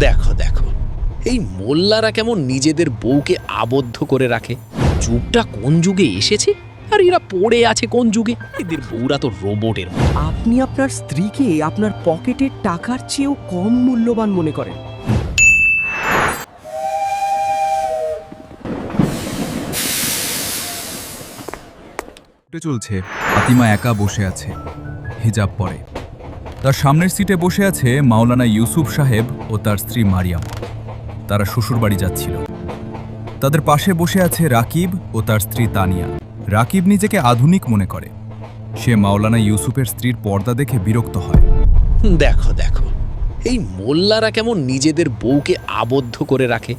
দেখো দেখো, এই মোল্লারা কেমন নিজেদের বউকে আবদ্ধ করে রাখে। যুগটা কোন যুগে এসেছে আর এরা পড়ে আছে কোন যুগে। এদের বউরা তো রোবটের মতো। আপনি আপনার স্ত্রীকে আপনার পকেটের টাকার চেয়েও কম মূল্যবান মনে করেন। চলছে। ফাতিমা একা বসে আছে, হিজাব পরে। তার সামনের সিটে বসে আছে মাওলানা ইউসুফ সাহেব ও তার স্ত্রী মারিয়াম। তারা শ্বশুরবাড়ি যাচ্ছিল। তাদের পাশে বসে আছে রাকিব ও তার স্ত্রী তানিয়া। রাকিব নিজেকে আধুনিক মনে করে। সে মাওলানা ইউসুফের স্ত্রীর পর্দা দেখে বিরক্ত হয়। দেখো দেখো, এই মোল্লারা কেমন নিজেদের বউকে আবদ্ধ করে রাখে।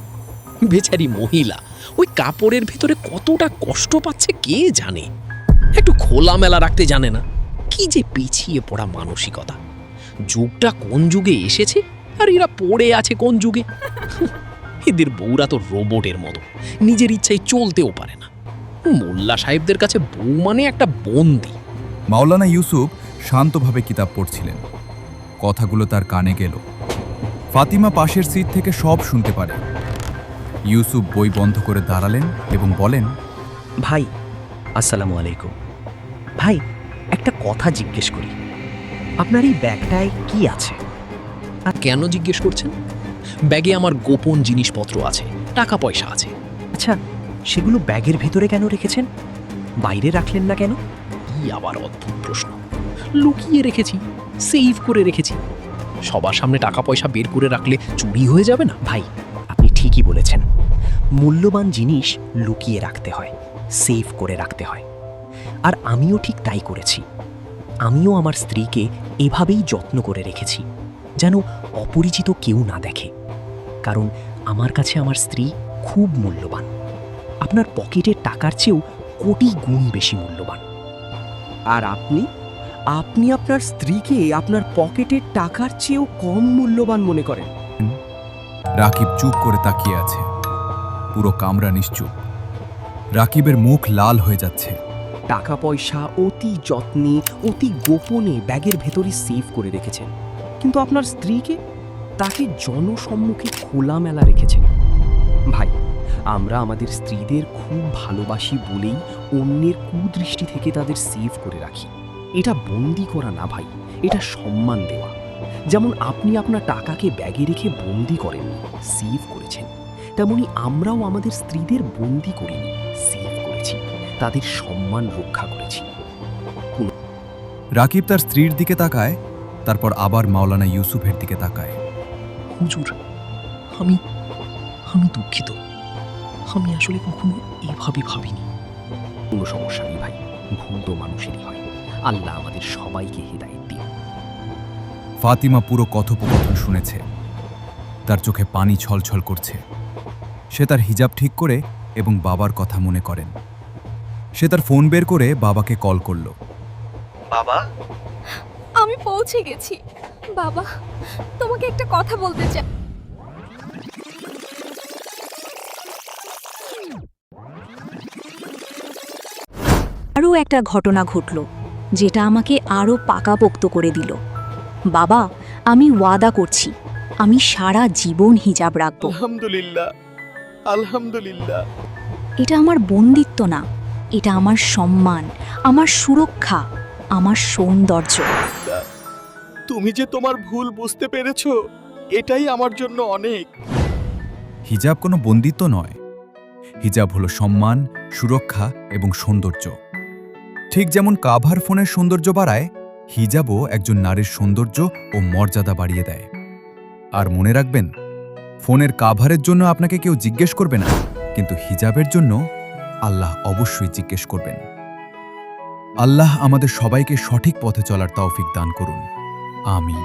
বেচারি মহিলা ওই কাপড়ের ভেতরে কতটা কষ্ট পাচ্ছে কে জানে। একটু খোলামেলা রাখতে জানে না। কি যে পিছিয়ে পড়া মানসিকতা। যুগটা কোন যুগে এসেছে আর এরা পড়ে আছে কোন যুগে। এদের বউরা তো রোবটের মতো, নিজের ইচ্ছায় চলতেও পারে না। মোল্লা সাহেবদের কাছে বউ মানে একটা বন্দী। মাওলানা ইউসুফ শান্তভাবে কিতাব পড়ছিলেন। কথাগুলো তার কানে গেল। ফাতিমা পাশের সিট থেকে সব শুনতে পারে। ইউসুফ বই বন্ধ করে দাঁড়ালেন এবং বলেন, ভাই, আসসালামু আলাইকুম। ভাই, একটা কথা জিজ্ঞেস করি, আপনার এই ব্যাগটায় কি আছে? আর কেন জিজ্ঞেস করছেন? ব্যাগে আমার গোপন জিনিসপত্র আছে, টাকা পয়সা আছে। আচ্ছা, সেগুলো ব্যাগের ভিতরে কেন রেখেছেন? বাইরে রাখলেন না কেন? কি আবার অদ্ভুত প্রশ্ন। লুকিয়ে রেখেছি, সেভ করে রেখেছি। সবার সামনে টাকা পয়সা বের করে রাখলে চুরি হয়ে যাবে না? ভাই, আপনি ঠিকই বলেছেন। মূল্যবান জিনিস লুকিয়ে রাখতে হয়, সেভ করে রাখতে হয়। আর আমিও ঠিক তাই করেছি। আমিও আমার স্ত্রীকে এভাবেই যত্ন করে রেখেছি, যেন অপরিচিত কেউ না দেখে। কারণ আমার কাছে আমার স্ত্রী খুব মূল্যবান। আপনার পকেটের টাকার চেয়েও কোটি গুণ বেশি মূল্যবান। আর আপনি আপনি আপনার স্ত্রীকে আপনার পকেটের টাকার চেয়েও কম মূল্যবান মনে করেন। রাকিব চুপ করে তাকিয়ে আছে। পুরো কামরা নিশ্চুপ। রাকিবের মুখ লাল হয়ে যাচ্ছে। টাকা পয়সা অতি যত্নে, অতি গোপনে ব্যাগের ভেতরে সেভ করে রেখেছেন, কিন্তু আপনার স্ত্রীকে, তাকে জনসম্মুখে খোলামেলা রেখেছেন। ভাই, আমরা আমাদের স্ত্রীদের খুব ভালোবাসি বলেই অন্যের কুদৃষ্টি থেকে তাদের সেভ করে রাখি। এটা বন্দি করা না ভাই, এটা সম্মান দেওয়া। যেমন আপনি আপনার টাকাকে ব্যাগে রেখে বন্দি করেননি, সেভ করেছেন, তেমনি আমরাও আমাদের স্ত্রীদের বন্দি করিনি, সেভ করেছি, তাদের সম্মান রক্ষা করেছি। রাকিব তার স্ত্রীর দিকে তাকায়, তারপর আবার মাওলানা ইউসুফের দিকে তাকায়। হুজুর, আমি আমি দুঃখিত। আমি আসলে কখনো এভাবে ভাবিনি। কোনো সমস্যা নেই ভাই, ভুল তো মানুষেরই হয়। আল্লাহ আমাদের সবাইকে হেদায়েত দিন। ফাতিমা পুরো কথোপকথন শুনেছে। তার চোখে পানি ছলছল করছে। সে তার হিজাব ঠিক করে এবং বাবার কথা মনে করেন। সে তার ফোন বের করে বাবাকে কল করল। বাবা, আমি পৌঁছে গেছি। বাবা, তোমাকে একটা কথা বলতে চাই। আরও একটা ঘটনা ঘটল, যেটা আমাকে আরও পাকাপোক্ত করে দিল। বাবা, আমি ওয়াদা করছি, আমি সারা জীবন হিজাব রাখব। আলহামদুলিল্লাহ, আলহামদুলিল্লাহ। এটা আমার বন্দিত্ব না, এটা আমার সম্মান, আমার সুরক্ষা, আমার সৌন্দর্য। তুমি যে তোমার ভুল বুঝতে পেরেছো, এটাই আমার জন্য অনেক। হিজাব কোনো বন্দিত্ব নয়। হিজাব হলো সম্মান, সুরক্ষা এবং সৌন্দর্য। ঠিক যেমন কাভার ফোনের সৌন্দর্য বাড়ায়, হিজাবও একজন নারীর সৌন্দর্য ও মর্যাদা বাড়িয়ে দেয়। আর মনে রাখবেন, ফোনের কাভারের জন্য আপনাকে কেউ জিজ্ঞেস করবে না, কিন্তু হিজাবের জন্য আল্লাহ অবশ্যই জিজ্ঞেস করবেন। আল্লাহ আমাদের সবাইকে সঠিক পথে চলার তৌফিক দান করুন। আমিন।